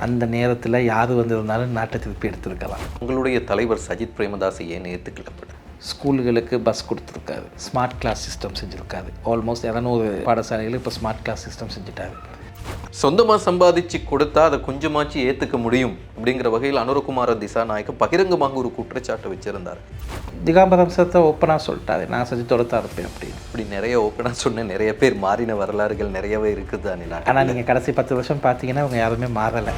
அந்த நேரத்தில் யார் வந்திருந்தாலும் நாட்டை திருப்பி எடுத்திருக்கலாம். உங்களுடைய தலைவர் சஜித் பிரேமதாஸ் ஏன் ஏற்றுக்கொள்ளப்படும்? ஸ்கூல்களுக்கு பஸ் கொடுத்துருக்காரு, ஸ்மார்ட் கிளாஸ் சிஸ்டம் செஞ்சுருக்காரு. ஆல்மோஸ்ட் 200 பாடசாலைகளுக்கு இப்போ ஸ்மார்ட் கிளாஸ் சிஸ்டம் செஞ்சுட்டாரு. சொந்தமாக சம்பாதிச்சு கொடுத்தா அதை கொஞ்சமாச்சு ஏற்றுக்க முடியும் அப்படிங்கிற வகையில் அனுரகுமார திசாநாயக்க பகிரங்கமாக ஒரு குற்றச்சாட்டை வச்சுருந்தார். திகாம்பரம் சார் ஓப்பனாக சொல்லிட்டாரு, நான் சஜித்தோட தான் இருப்பேன் அப்படின்னு. இப்படி நிறைய ஓப்பனாக சொன்ன நிறைய பேர் மாறின வரலாறுகள் நிறையவே இருக்குது தானே. ஆனால் நீங்கள் கடைசி 10 வருஷம் பார்த்தீங்கன்னா அவங்க யாருமே மாறலை.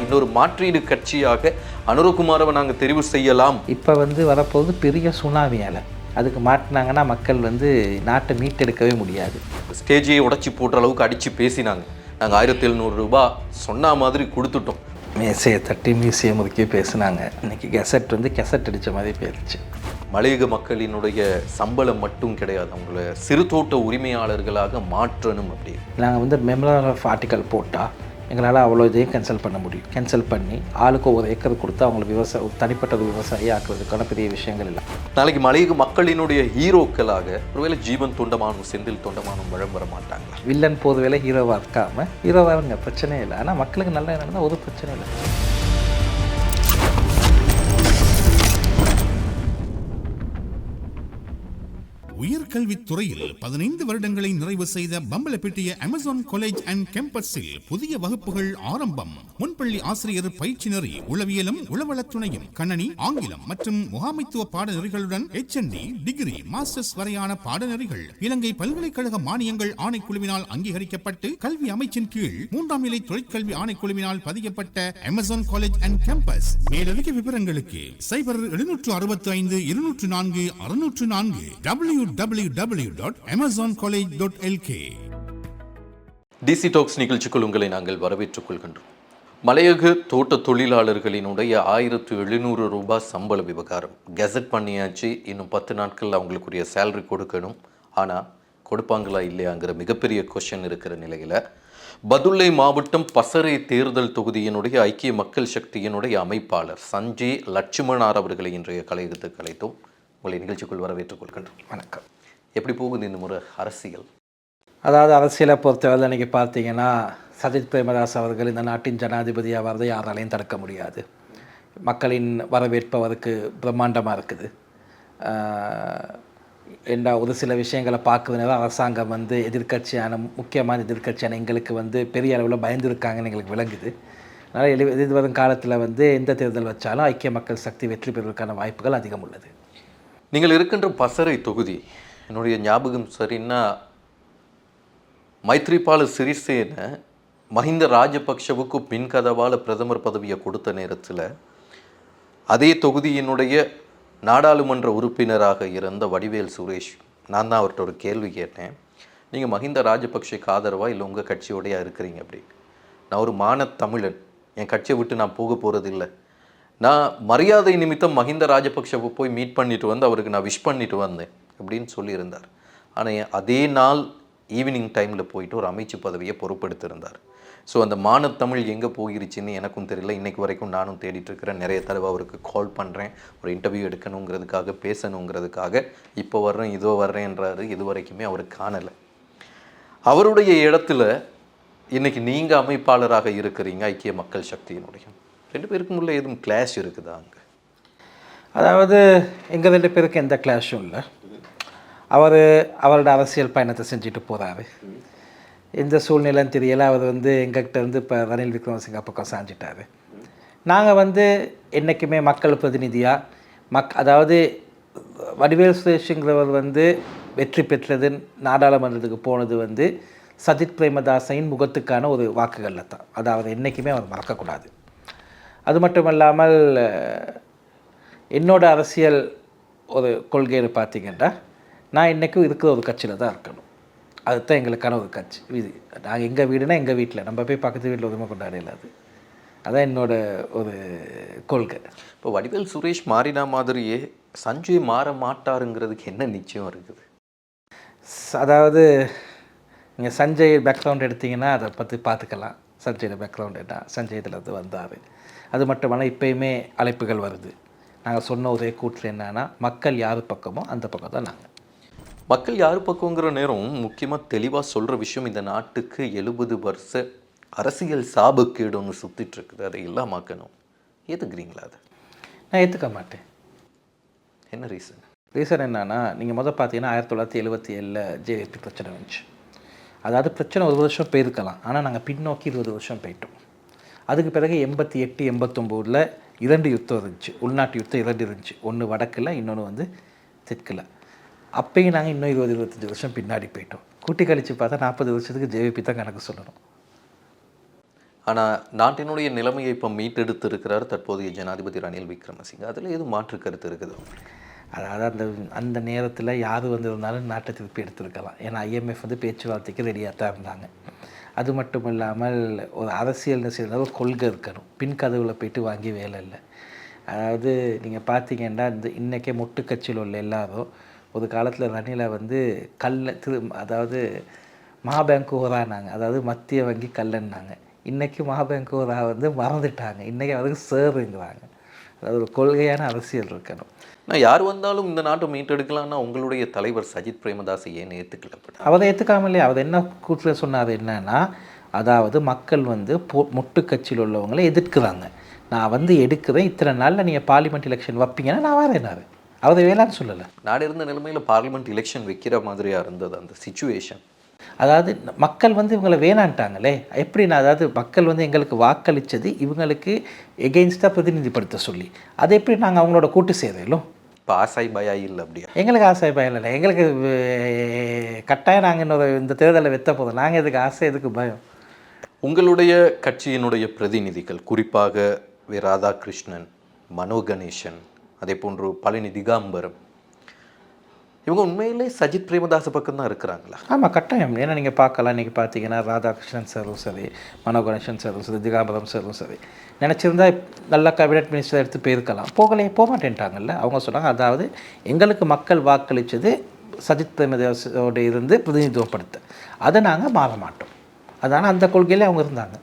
இன்னொரு மாற்றீடு கட்சியாக அனுரகுமாரவை நாங்கள் தெரிவு செய்யலாம். இப்போ வரப்போகுது பெரிய சுனாமியால். அதுக்கு மாட்டினாங்கன்னா மக்கள் நாட்டை மீட்டெடுக்கவே முடியாது. ஸ்டேஜையை உடச்சி போடுற அளவுக்கு அடித்து பேசினாங்க. நாங்கள் 1700 ரூபாய் சொன்ன மாதிரி கொடுத்துட்டோம். மேசையை தட்டி மீசையை முறுக்கி பேசினாங்க. இன்றைக்கி கெசட் அடித்த மாதிரி போயிடுச்சு. மலையக மக்களினுடைய சம்பளம் மட்டும் கிடையாது, அவங்கள சிறு தோட்ட உரிமையாளர்களாக மாற்றணும். அப்படி நாங்கள் மெமரல் ஆஃப் ஆர்டிக்கல் போட்டால் எங்களால் அவ்வளோ இதையும் கேன்சல் பண்ண முடியும். கேன்சல் பண்ணி ஆளுக்கு ஒரு ஏக்கர் கொடுத்து அவங்களை தனிப்பட்ட விவசாயி ஆக்குவதற்கான பெரிய விஷயங்கள் இல்லை. நாளைக்கு மலையக மக்களினுடைய ஹீரோக்களாக ஒருவேளை ஜீவன் தொண்டமானும் செந்தில் தொண்டமானும் வளம் வர மாட்டாங்களா? வில்லன் போது வேலை ஹீரோவாக இருக்காமல் ஹீரோவாக பிரச்சனையே இல்லை. ஆனால் மக்களுக்கு நல்லா நடந்தால் ஒரு பிரச்சனை இல்லை. உயர்கல்வித்துறையில் 15 வருடங்களை நிறைவு செய்த பம்பலப்பிட்டிய அமேசான் காலேஜ் அண்ட் கேம்பஸில் புதிய வகுப்புகள் ஆரம்பம். முன்பள்ளி ஆசிரியர் பயிற்சி நெறி, உளவியலும் உளவளத் துணையும், கணனி, ஆங்கிலம் மற்றும் முகாமைத்துவ பாடநெறிகளுடன் HND, டிகிரி, மாஸ்டர்ஸ் வரையான பாடநெறிகள் இலங்கை பல்கலைக்கழக மானியங்கள் ஆணைக்குழுவினால் அங்கீகரிக்கப்பட்டு கல்வி அமைச்சின் கீழ் 3ஆம் நிலை தொழிற்கல்வி ஆணைக்குழுவினால் பதியப்பட்ட அமேசான் காலேஜ் அண்ட் கேம்பஸ். மேலதிக விவரங்களுக்கு 0765 204 604 www.amazoncollege.lk. டிசி டாக்ஸ் நிகழ்ச்சிக்குள் உங்களை நாங்கள் வரவேற்றுக் கொள்கின்றோம். மலையக தோட்ட தொழிலாளர்களினுடைய 1700 ரூபாய் சம்பள விவகாரம் கெசட் பண்ணியாச்சு. இன்னும் 10 நாட்கள் அவங்களுக்குரிய சேலரி கொடுக்கணும். ஆனால் கொடுப்பாங்களா இல்லையாங்கிற மிகப்பெரிய கொஸ்டின் இருக்கிற நிலையில் பதுளை மாவட்டம் பசறை தேர்தல் தொகுதியினுடைய ஐக்கிய மக்கள் சக்தியினுடைய அமைப்பாளர் சஞ்சய் லட்சுமணார் அவர்களை இன்றைய கலையகத்துக்கு அழைத்தோம். உங்களை நிகழ்ச்சிக்குள் வரவேற்றுக் கொள்கின்றோம். வணக்கம். எப்படி போகுது இந்த முறை அரசியல்? அதாவது அரசியலை பொறுத்தவரை இன்றைக்கி பார்த்தீங்கன்னா சஜித் பிரேமதாஸ் அவர்கள் இந்த நாட்டின் ஜனாதிபதியாக வரதை யாராலையும் தடுக்க முடியாது. மக்களின் வரவேற்பு அவருக்கு பிரம்மாண்டமாக இருக்குது. ஒரு சில விஷயங்களை பார்க்குறதுனால அரசாங்கம் எதிர்க்கட்சியான முக்கியமான எதிர்க்கட்சியான எங்களுக்கு பெரிய அளவில் பயந்துருக்காங்கன்னு எங்களுக்கு விளங்குது. அதனால் எதிர்வரும் காலத்தில் எந்த தேர்தல் வச்சாலும் ஐக்கிய மக்கள் சக்தி வெற்றி பெறுவதற்கான வாய்ப்புகள் அதிகம் உள்ளது. நீங்கள் இருக்கின்ற பசறை தொகுதி, என்னுடைய ஞாபகம் சரின்னா மைத்ரிபால சிறிசேன மஹிந்த ராஜபக்ஷவுக்கு பின்கதவால் பிரதமர் பதவியை கொடுத்த நேரத்தில் அதே தொகுதியினுடைய நாடாளுமன்ற உறுப்பினராக இருந்த வடிவேல் சுரேஷ், நான் தான் அவர்கிட்ட ஒரு கேள்வி கேட்டேன். நீங்கள் மஹிந்த ராஜபக்ஷக்கு ஆதரவாக இல்லை உங்கள் கட்சியோடையா இருக்கிறீங்க அப்படின்னு. நான் ஒரு தமிழன், என் கட்சியை விட்டு நான் போக போகிறது இல்லை. நான் மரியாதை நிமித்தம் மஹிந்த ராஜபக்ஷவை போய் மீட் பண்ணிட்டு அவருக்கு நான் விஷ் பண்ணிட்டு வந்தேன் அப்படின்னு சொல்லியிருந்தார். ஆனால் அதே நாள் ஈவினிங் டைமில் போயிட்டு ஒரு அமைச்சு பதவியை பொறுப்பெடுத்திருந்தார். ஸோ அந்த தமிழ் எங்கே போயிருச்சுன்னு எனக்கும் தெரியல. இன்றைக்கு வரைக்கும் நானும் தேடிட்டுருக்கிறேன். நிறைய தடவை அவருக்கு கால் பண்ணுறேன், ஒரு இன்டர்வியூ எடுக்கணுங்கிறதுக்காக, பேசணுங்கிறதுக்காக. இப்போ வர்றேன் இதோ வர்றேன்றாரு. இது வரைக்குமே அவர் காணலை. அவருடைய இடத்துல இன்றைக்கி நீங்கள் அமைப்பாளராக இருக்கிறீங்க ஐக்கிய மக்கள் சக்தியினுடைய. 2 பேருக்கும் உள்ள எதுவும் கிளாஷ் இருக்குதா அங்கே? அதாவது எங்கள் 2 பேருக்கு எந்த கிளாஷும் இல்லை. அவரோட அரசியல் பயணத்தை செஞ்சுட்டு போகிறாரு. எந்த சூழ்நிலைன்னு தெரியலை. அவர் எங்கள்கிட்ட இப்போ ரணில் விக்ரமசிங்க பக்கம் சாஞ்சிட்டார். நாங்கள் என்றைக்குமே மக்கள் பிரதிநிதியாக அதாவது வடிவேல் சுரேஷுங்கிறவர் வெற்றி பெற்றது, நாடாளுமன்றத்துக்கு போனது சஜித் பிரேமதாசையின் முகத்துக்கான ஒரு வாக்குகளில் தான். அதாவது என்றைக்குமே அவர் மறக்கக்கூடாது. அது மட்டும் இல்லாமல் என்னோடய அரசியல் ஒரு கொள்கைன்னு பார்த்திங்கன்னா, நான் இன்றைக்கும் இருக்கிற ஒரு கட்சியில் தான் இருக்கணும். அதுதான் எங்களுக்கான ஒரு கட்சி. இது நாங்கள் எங்கள் வீடுனா எங்கள் வீட்டில், நம்ம போய் பக்கத்து வீட்டில் உரிமை கொண்டாடல. அதுதான் என்னோடய ஒரு கொள்கை. இப்போ வடிவேல் சுரேஷ் மாறினா மாதிரியே சஞ்சய் மாற மாட்டாருங்கிறதுக்கு என்ன நிச்சயம் இருக்குது? அதாவது நீங்கள் சஞ்சய் பேக்ரவுண்ட் எடுத்திங்கன்னா அதை பற்றி பார்த்துக்கலாம். சஞ்சயோட பேக்ரவுண்ட் என்ன, சஞ்சய் இதில் வந்தார். அது மட்டுமல்ல இப்போயுமே அழைப்புகள் வருது. நாங்கள் சொன்ன ஒரே கூற்று என்னன்னா, மக்கள் யார் பக்கமோ அந்த பக்கம் தான் நாங்கள். மக்கள் யார் பக்கங்கிற நேரம் முக்கியமாக தெளிவாக சொல்கிற விஷயம், இந்த நாட்டுக்கு 70 வருஷ அரசியல் சாபக்கேடு ஒன்று சுற்றிட்டு இருக்குது, அதை இல்லாமாக்கணும். ஏற்றுக்கிறீங்களா அதை? நான் ஏற்றுக்க மாட்டேன். என்ன ரீசன்? ரீசன் என்னன்னா, நீங்கள் முதல் பார்த்தீங்கன்னா 1977 ஜேவிபி பிரச்சனை வந்துச்சு. அதாவது பிரச்சனை 1 வருஷம் போயிருக்கலாம், ஆனால் நாங்கள் பின்னோக்கி 20 வருஷம் போயிட்டோம். அதுக்கு பிறகு 88, 89 2 யுத்தம் இருந்துச்சு, உள்நாட்டு யுத்தம் 2 இருந்துச்சு. ஒன்று வடக்கில், இன்னொன்று வந்து தெற்கில். அப்பயும் நாங்கள் இன்னும் 20-25 வருஷம் பின்னாடி போயிட்டோம். கூட்டி கழித்து பார்த்தா 40 வருஷத்துக்கு ஜேவிபி தான் கணக்கு சொல்லணும். ஆனால் நாட்டினுடைய நிலைமையை இப்போ மீட்டெடுத்து இருக்கிறார் தற்போதைய ஜனாதிபதி ரணில் விக்ரமசிங்கே. அதில் எதுவும் மாற்று கருத்து இருக்குது? அதாவது அந்த நேரத்தில் யார் வந்திருந்தாலும் நாட்டை திருப்பி எடுத்திருக்கலாம். ஏன்னா IMF வந்து பேச்சுவார்த்தைக்கு ரெடியாக தான் இருந்தாங்க. அது மட்டும் இல்லாமல் ஒரு அரசியல் செய்யணும், ஒரு கொள்கை இருக்கணும். பின் கதவில் போயிட்டு வாங்கி வேலை இல்லை. அதாவது நீங்கள் பார்த்தீங்கன்னா இன்றைக்கே மொட்டு கட்சியில் உள்ள எல்லாரும் ஒரு காலத்தில் ரணிலை வந்து அதாவது மகாபேங்கோரானாங்க, அதாவது மத்திய வங்கி கல்லன்னாங்க. இன்றைக்கி மகாபேங்கோரா வந்து மறந்துட்டாங்க, இன்றைக்கி அதுக்கு சேருங்கிறாங்க. அதாவது ஒரு கொள்கையான அரசியல் இருக்கணும். நான் யார் வந்தாலும் இந்த நாட்டை மீட்டெடுக்கலாம்னா உங்களுடைய தலைவர் சஜித் பிரேமதாஸ் ஏன் ஏற்றுக்கலப்பட்ட? அவரை ஏற்றுக்காமலே அவர் என்ன கூட்டில் சொன்னார் என்னன்னா, அதாவது மக்கள் வந்து மொட்டு கட்சியில் உள்ளவங்களை எதிர்க்கிறாங்க, நான் வந்து எடுக்கிறேன், இத்தனை நாளில் நீங்கள் பார்லிமெண்ட் எலெக்ஷன் வைப்பீங்கன்னா நான் வரேன்னாரு. அவரை வேளான்னு சொல்லலை. நாடு இருந்த நிலைமையில் பார்லிமெண்ட் எலெக்ஷன் வைக்கிற மாதிரியாக இருந்தது அந்த சிச்சுவேஷன். அதாவது மக்கள் வந்து இவங்களை வேணான்ட்டாங்களே எப்படின்னா, அதாவது மக்கள் வந்து எங்களுக்கு வாக்களித்தது இவங்களுக்கு எகெயின்ஸ்டாக பிரதிநிதிப்படுத்த சொல்லி, அதை எப்படி நாங்கள் அவங்களோட கூட்டு சேரலும்? இப்போ ஆசாய் பயா இல்லை அப்படியா? எங்களுக்கு ஆசை பயம் இல்லை, எங்களுக்கு கட்டாயம் நாங்கள் இன்னொரு இந்த தேர்தலை வெத்த போதும், நாங்கள் எதுக்கு ஆசை, எதுக்கு பயம்? உங்களுடைய கட்சியினுடைய பிரதிநிதிகள் குறிப்பாக வி. ராதாகிருஷ்ணன், மனோ கணேசன், அதே போன்று பழனி திகாம்பரம், இவங்க உண்மையிலே சஜித் பிரேமதாஸ் பக்கம் தான் இருக்கிறாங்களா? ஆமாம், கட்டாயம். ஏன்னா நீங்கள் பார்க்கலாம், இன்றைக்கி பார்த்தீங்கன்னா ராதாகிருஷ்ணன் சாரும் சரி, மனோ கணேசன் சாரும் சரி, திகாம்பரம் சாரும் சரி, நினச்சிருந்தா நல்லா கேபினட் மினிஸ்டர் எடுத்து போயிருக்கலாம், போக மாட்டேன்ட்டாங்கல்ல. அவங்க சொன்னாங்க, அதாவது எங்களுக்கு மக்கள் வாக்களித்தது சஜித் பிரேமதாஸோடு இருந்து பிரதிநிதித்துவப்படுத்த, அதை நாங்கள் மாற மாட்டோம். அதனால் அந்த கொள்கையிலே அவங்க இருந்தாங்க.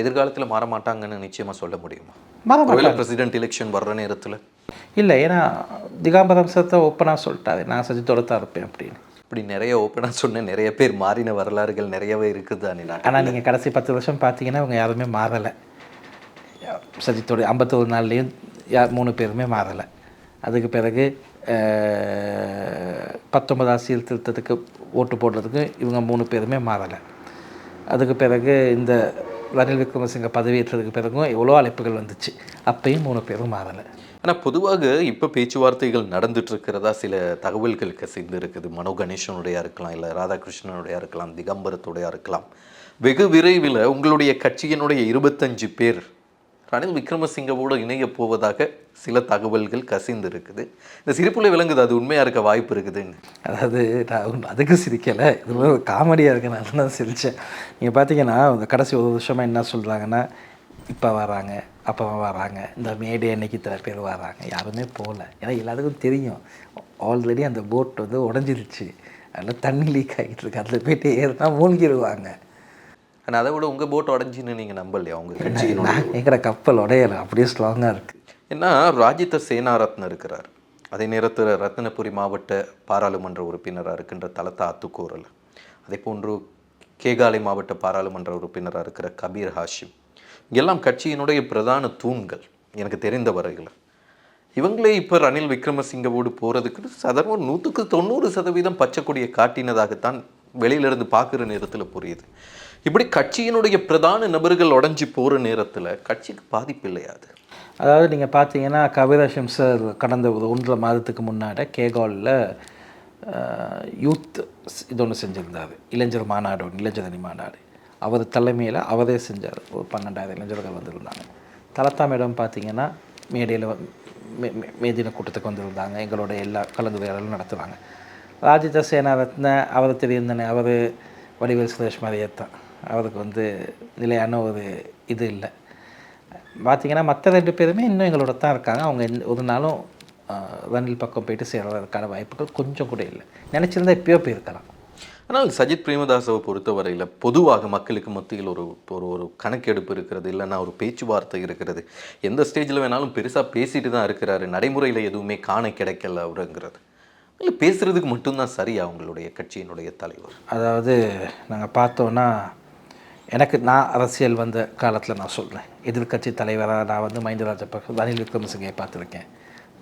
எதிர்காலத்தில் மாற மாட்டாங்கன்னு நிச்சயமாக சொல்ல முடியுமா? மாற மாட்டாங்க. பிரசிடென்ட் எலெக்ஷன் வர்ற நேரத்தில் இல்லை, ஏன்னா திகாம்பரம் சார் தான் ஓப்பனாக சொல்லிட்டாரு, நான் சஜித்தோட தான் இருப்பேன் அப்படின்னு. இப்படி நிறைய ஓப்பனாக சொன்ன நிறைய பேர் மாறின வரலாறுகள் நிறையவே இருக்குது தானே. ஆனால் நீங்கள் கடைசி 10 வருஷம் பார்த்தீங்கன்னா இவங்க யாருமே மாறலை. சஜித்தோட 51 நாள்லேயும் 3 பேருமே மாறலை. அதுக்கு பிறகு 19 சீர்திருத்தத்துக்கு ஓட்டு போடுறதுக்கு இவங்க 3 பேருமே மாறலை. அதுக்கு பிறகு இந்த ரணில் விக்ரமசிங்கே பதவியேற்றதுக்கு பிறகும் எவ்வளோ அழைப்புகள் வந்துச்சு, அப்பயும் 3 பேரும் மாறலை. ஆனால் பொதுவாக இப்போ பேச்சுவார்த்தைகள் நடந்துட்டு இருக்கிறதா சில தகவல்கள் கசிந்து இருக்குது. மனோ கணேசனுடைய இருக்கலாம், இல்லை ராதாகிருஷ்ணனுடைய இருக்கலாம், திகம்பரத்துடைய இருக்கலாம். வெகு விரைவில் உங்களுடைய கட்சியினுடைய 25 பேர் ரணில் விக்ரமசிங்கவோடு இணைய போவதாக சில தகவல்கள் கசிந்து இருக்குது. இந்த சிரிப்புல விளங்குது, அது உண்மையாக இருக்க வாய்ப்பு இருக்குதுன்னு. அதாவது நான் அதுக்கு சிரிக்கலை, இது ஒரு காமெடியாக இருக்கு, நான் தான் சிரித்தேன். நீங்கள் பார்த்தீங்கன்னா இந்த கடைசி 1 வருஷமாக என்ன சொல்கிறாங்கன்னா, இப்போ வராங்க, அப்போ வராங்க, இந்த மேடே அன்னைக்கு இத்தனை பேர் வராங்க, யாருமே போகல. ஏன்னா எல்லாத்துக்கும் தெரியும் ஆல்ரெடி அந்த போட் வந்து உடஞ்சிருச்சு, அதில் தண்ணி லீக் ஆகிட்டு இருக்கு, அதில் போய்ட்டு ஏறுனா மூழ்கிடுவாங்க. ஆனால் அதை விட உங்கள் போட் உடஞ்சின்னு நீங்கள் நம்பலையா? உங்கள் கட்சியினோட எங்கிற கப்பல் உடையலை, அப்படியே ஸ்ட்ராங்காக இருக்குது. ஏன்னா ராஜித சேனாரத்ன இருக்கிறார், அதே நேரத்தில் ரத்தினபுரி மாவட்ட பாராளுமன்ற உறுப்பினராக இருக்கின்ற தலத்தா அத்துக்கூரல், அதே போன்று கேகாலை மாவட்ட பாராளுமன்ற உறுப்பினராக இருக்கிற கபீர் ஹாஷிம், எல்லாம் கட்சியினுடைய பிரதான தூண்கள் எனக்கு தெரிந்த வரையில். இவங்களே இப்போ ரணில் விக்ரமசிங்கவோடு போகிறதுக்கு சாதாரண 100% பச்சை கொடியை காட்டினதாகத்தான் வெளியிலிருந்து பார்க்குற நேரத்தில் புரியுது. இப்படி கட்சியினுடைய பிரதான நபர்கள் உடஞ்சி போகிற நேரத்தில் கட்சிக்கு பாதிப்பு இல்லையா அது? அதாவது நீங்கள் பார்த்தீங்கன்னா கபீர் ஹாஷிம் சார் கடந்த ஒரு 1.5 மாதத்துக்கு முன்னாடி கேகாலில் யூத் இது ஒன்று செஞ்சுருந்தார், இளைஞர் மாநாடு ஒன்று, இளைஞரணி மாநாடு. அவர் தலைமையில் அவரே செஞ்சார். ஒரு 12,000 இளைஞர்கள் வந்திருந்தாங்க. தலத்தா மேடம் பார்த்திங்கன்னா மேடையில் மேதின கூட்டத்துக்கு வந்திருந்தாங்க. எங்களோட எல்லா கலந்துரையாடலும் நடத்துவாங்க. ராஜித சேனாரத்ன அவர் தெரியும் தானே, அவர் வடிவேல் சுரேஷ் மாதிரியே தான், அவருக்கு வந்து நிலையான ஒரு இது இல்லை. பார்த்திங்கன்னா மற்ற 2 பேருமே இன்னும் எங்களோட தான் இருக்காங்க. அவங்க ஒரு நாளும் ரணில் பக்கம் போயிட்டு சேர்றதுக்கான வாய்ப்புகள் கொஞ்சம் கூட இல்லை. நினச்சிருந்தா எப்பயோ போயிருக்கலாம். ஆனால் சஜித் பிரேமதாசவை பொறுத்தவரையில் பொதுவாக மக்களுக்கு மத்தியில் ஒரு ஒரு கணக்கெடுப்பு இருக்கிறது, இல்லைன்னா ஒரு பேச்சுவார்த்தை இருக்கிறது. எந்த ஸ்டேஜில் வேணாலும் பெருசாக பேசிட்டு தான் இருக்கிறாரு, நடைமுறையில் எதுவுமே காண கிடைக்கல அவருங்கிறது. இல்லை பேசுகிறதுக்கு மட்டும்தான் சரியா உங்களுடைய கட்சியினுடைய தலைவர்? அதாவது நாங்கள் பார்த்தோன்னா நான் அரசியல் வந்த காலத்தில் நான் சொல்கிறேன், எதிர்க்கட்சி தலைவராக நான் வந்து மஹிந்த ராஜபக்ஷ, ரணில் விக்ரமசிங்கை பார்த்துருக்கேன்,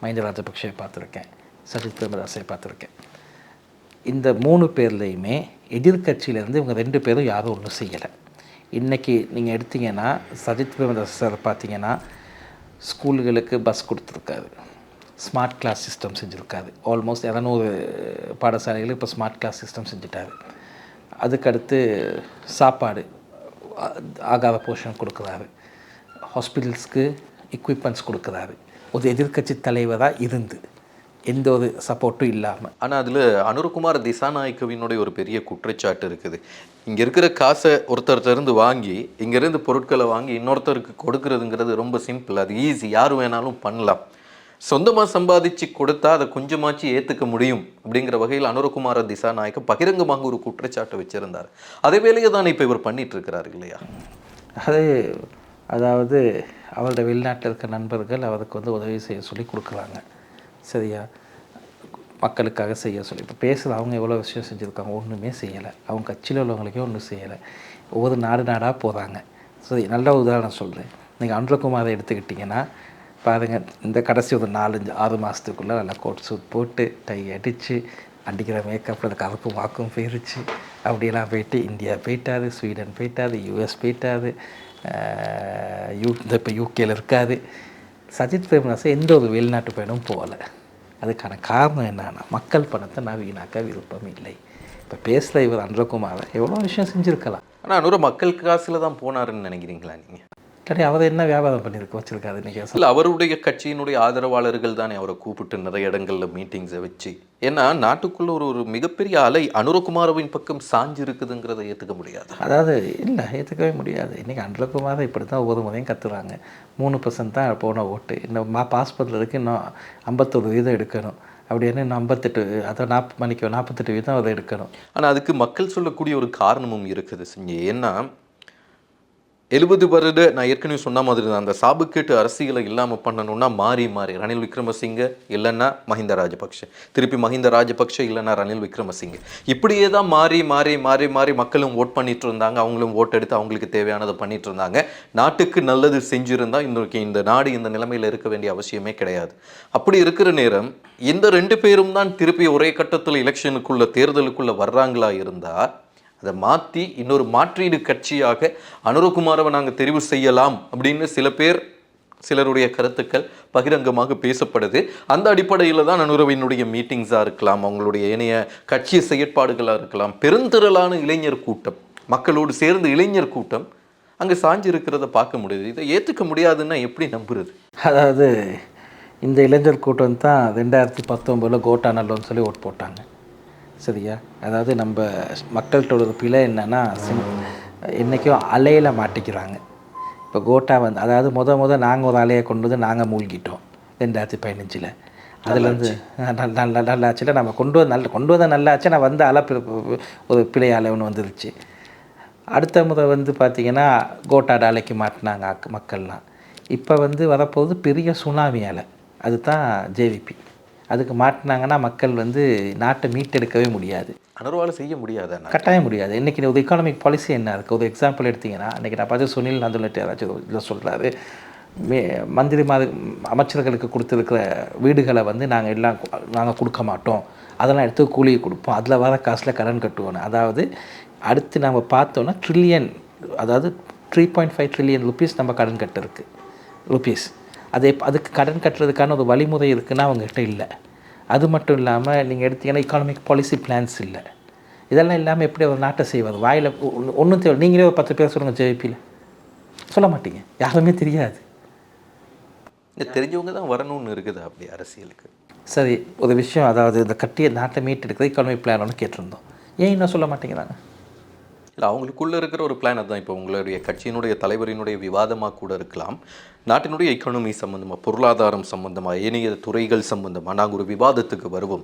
மஹிந்த ராஜபக்ஷவை பார்த்துருக்கேன், சஜித் பிரேமதாஸை பார்த்துருக்கேன். இந்த 3 பேர்லேயுமே எதிர்க்கட்சியிலேருந்து இவங்க 2 பேரும் யாரும் ஒன்றும் செய்யலை. இன்றைக்கி நீங்கள் எடுத்தீங்கன்னா சஜித் பிரேமதாஸ் சார் பார்த்தீங்கன்னா ஸ்கூல்களுக்கு பஸ் கொடுத்துருக்காரு, ஸ்மார்ட் கிளாஸ் சிஸ்டம் செஞ்சுருக்காரு. ஆல்மோஸ்ட் 200 பாடசாலைகளுக்கு இப்போ ஸ்மார்ட் கிளாஸ் சிஸ்டம் செஞ்சுட்டாரு. அதுக்கடுத்து சாப்பாடு ஆகார போஷன் கொடுக்குறாரு, ஹாஸ்பிட்டல்ஸ்க்கு எக்யூப்மெண்ட்ஸ் கொடுக்குறாரு. ஒரு எதிர்க்கட்சி தலைவராக இருந்து எந்த ஒரு சப்போர்ட்டும் இல்லாமல். ஆனால் அதில் அனுரகுமார் திசாநாயக்கவினுடைய ஒரு பெரிய குற்றச்சாட்டு இருக்குது. இங்கே இருக்கிற காசை ஒருத்தர்கிட்டருந்து வாங்கி, இங்கேருந்து பொருட்களை வாங்கி இன்னொருத்தருக்கு கொடுக்கறதுங்கிறது ரொம்ப சிம்பிள், அது ஈஸி, யார் வேணாலும் பண்ணலாம். சொந்தமாக சம்பாதிச்சு கொடுத்தா அதை கொஞ்சமாச்சு ஏற்றுக்க முடியும் அப்படிங்கிற வகையில் அனுரகுமார திசாநாயக்க பகிரங்கமாக ஒரு குற்றச்சாட்டை வச்சுருந்தார். அதே வேலையை தான் இப்போ இவர் பண்ணிட்டு இருக்கிறார் இல்லையா? அதாவது அவரோட வெளிநாட்டில் இருக்க நண்பர்கள் அவருக்கு வந்து உதவி செய்ய சொல்லி கொடுக்குறாங்க, சரியா, மக்களுக்காக செய்ய சொல்லி. இப்போ பேசுகிற அவங்க எவ்வளோ விஷயம் செஞ்சுருக்காங்க, ஒன்றுமே செய்யலை. அவங்க கட்சியில் உள்ளவங்களுக்கே ஒன்றும் செய்யலை. ஒவ்வொரு நாடாக போகிறாங்க. சரி, நல்ல உதாரணம் சொல்கிறேன். நீங்கள் அனுரகுமாரை எடுத்துக்கிட்டிங்கன்னா பாருங்கள், இந்த கடைசி ஒரு 4-6 மாதத்துக்குள்ளே நல்லா கோட் சூட் போட்டு டை அடித்து அடிக்கிற மேக்கப்பில் அந்த கருப்பு வாக்கும் போயிருச்சு, அப்படியெல்லாம் போயிட்டு இந்தியா போயிட்டார், ஸ்வீடன் போயிட்டார், யூஎஸ் போயிட்டார், இப்போ யூகேயில் இருக்காது. சஜித் பிரேமதாஸ் எந்த ஒரு வெளிநாட்டு பயணமும் போகலை. அதுக்கான காரணம் என்னன்னா, மக்கள் பணத்தை நான் வீணாக்க விருப்பம் இல்லை. இப்போ பேசுகிற இவர் அனுரகுமார் எவ்வளோ விஷயம் செஞ்சுருக்கலாம். ஆனால் அனுர மக்கள் காசில் தான் போனாருன்னு நினைக்கிறீங்களா நீங்கள்? கிடையாது, அவர் என்ன வியாபாரம் பண்ணியிருக்கு வச்சுருக்காரு இன்றைக்கி? இல்லை, அவருடைய கட்சியினுடைய ஆதரவாளர்கள் தானே அவரை கூப்பிட்டு நிறைய இடங்களில் மீட்டிங்ஸை வச்சு. ஏன்னா நாட்டுக்குள்ளே ஒரு மிகப்பெரிய அலை அனுரகுமாரவின் பக்கம் சாஞ்சு இருக்குதுங்கிறத ஏற்றுக்க முடியாது. அதாவது இல்லை, ஏற்றுக்கவே முடியாது. இன்றைக்கி அனுரகுமாரை இப்படி தான் ஒவ்வொரு முறையும் கற்றுறாங்க. 3% தான் போன ஓட்டு. இன்னும் பாஸ் பண்ணுறதுக்கு இன்னும் 51% எடுக்கணும். அப்படின்னு இன்னும் 58, அதை 48% அதை எடுக்கணும். ஆனால் அதுக்கு மக்கள் சொல்லக்கூடிய ஒரு காரணமும் இருக்குது செஞ்சு. ஏன்னா 70 வருட நான் ஏற்கனவே சொன்ன மாதிரி தான், அந்த சாபுக்கேட்டு அரசியலை இல்லாமல் பண்ணணும்னா மாறி ரணில் விக்ரமசிங்க இல்லைன்னா மஹிந்த ராஜபக்ஷ, திருப்பி மஹிந்த ராஜபக்ஷ இல்லைன்னா ரணில் விக்ரமசிங்க, இப்படியே தான் மாறி மக்களும் ஓட் பண்ணிட்டு இருந்தாங்க. அவங்களும் ஓட் எடுத்து அவங்களுக்கு தேவையானதை பண்ணிட்டு இருந்தாங்க. நாட்டுக்கு நல்லது செஞ்சுருந்தா இந்த நாடு இந்த நிலைமையில் இருக்க வேண்டிய அவசியமே கிடையாது. அப்படி இருக்கிற நேரம் இந்த 2 பேரும் தான் திருப்பி ஒரே கட்டத்தில் எலெக்ஷனுக்குள்ள தேர்தலுக்குள்ள வர்றாங்களா இருந்தால் அதை மாற்றி இன்னொரு மாற்றீடு கட்சியாக அனுரகுமாரவை நாங்கள் தெரிவு செய்யலாம் அப்படின்னு சிலருடைய கருத்துக்கள் பகிரங்கமாக பேசப்படுது. அந்த அடிப்படையில் தான் அனுரவினுடைய மீட்டிங்ஸாக இருக்கலாம், அவங்களுடைய இணைய கட்சி செயற்பாடுகளாக இருக்கலாம், பெருந்திரளான இளைஞர் கூட்டம், மக்களோடு சேர்ந்து இளைஞர் கூட்டம் அங்கே சாஞ்சு இருக்கிறத பார்க்க முடியுது. இதை ஏற்றுக்க முடியாதுன்னா எப்படி நம்புறது? அதாவது இந்த இளைஞர் கூட்டம் தான் 2019 கோட்டா நல்லோன்னு சொல்லி ஓட் போட்டாங்க, சரியா. அதாவது நம்ம மக்கள்கிட்ட ஒரு பிழை என்னென்னா, என்றைக்கும் அலையில் மாட்டிக்கிறாங்க. இப்போ கோட்டா வந்து அதாவது முத நாங்கள் ஒரு அலையை கொண்டு வந்து நாங்கள் மூழ்கிட்டோம் 2015. அதுலேருந்து நல்லாச்சில் நம்ம கொண்டு வந்த நல்லாச்சு, நான் வந்து அலை ஒரு பிழை அலை ஒன்று வந்துருச்சு. அடுத்த முறை வந்து பார்த்திங்கன்னா கோட்டாட அலைக்கு மாட்டினாங்க மக்கள்லாம். இப்போ வந்து வரப்போகுது பெரிய சுனாமி அலை, அதுதான் ஜேவிபி. அதுக்கு மாட்டினாங்கன்னா மக்கள் வந்து நாட்டை மீட்டெடுக்கவே முடியாது, அனுரவால செய்ய முடியாது, கட்டாயம் முடியாது. இன்றைக்கி ஒரு எக்கானமிக் பாலிசி என்ன இருக்குது? ஒரு எக்ஸாம்பிள் எடுத்திங்கன்னா, அன்றைக்கி நான் பார்த்து சுனில் நந்துலட்டு யாராச்சும் இதில் சொல்கிறாரு, அமைச்சர்களுக்கு கொடுத்துருக்கிற வீடுகளை வந்து நாங்கள் கொடுக்க மாட்டோம், அதெல்லாம் எடுத்து கூலியை கொடுப்போம், அதில் வர காசில் கடன் கட்டுவோம். அதாவது அடுத்து நம்ம பார்த்தோன்னா ட்ரில்லியன், அதாவது 3.5 ட்ரில்லியன் ருபீஸ் நம்ம கடன் கட்டிருக்கு ருபீஸ். அதுக்கு கடன் கட்டுறதுக்கான ஒரு வழிமுறை இருக்குன்னா அவங்ககிட்ட இல்லை. அது மட்டும் இல்லாமல் நீங்கள் எடுத்தீங்கன்னா எக்கானமிக் பாலிசி பிளான்ஸ் இல்லை. இதெல்லாம் இல்லாமல் எப்படி ஒரு நாட்டை செய்வது? வாயில் ஒன்றும் தேவை. நீங்களே ஒரு 10 பேர் சொல்லுங்கள், ஜேபியில் சொல்ல மாட்டீங்க, யாருமே தெரியாது. தெரிஞ்சவங்க தான் வரணும்னு இருக்குது அப்படி அரசியலுக்கு. சரி, ஒரு விஷயம், அதாவது இந்த கட்டிய நாட்டை மீட்டெடுக்கிற எக்கானமிக் பிளான் ஒன்று கேட்டிருந்தோம், ஏன் இன்னும் சொல்ல மாட்டேங்கிறாங்க? இல்லை, அவங்களுக்குள்ளே இருக்கிற ஒரு பிளான் அதுதான். இப்போ உங்களுடைய கட்சியினுடைய தலைவரினுடைய விவாதமாக கூட இருக்கலாம், நாட்டினுடைய எக்கானமி சம்மந்தமாக, பொருளாதாரம் சம்மந்தமாக, ஏனைய துறைகள் சம்மந்தமாக நாங்கள் ஒரு விவாதத்துக்கு வருவோம்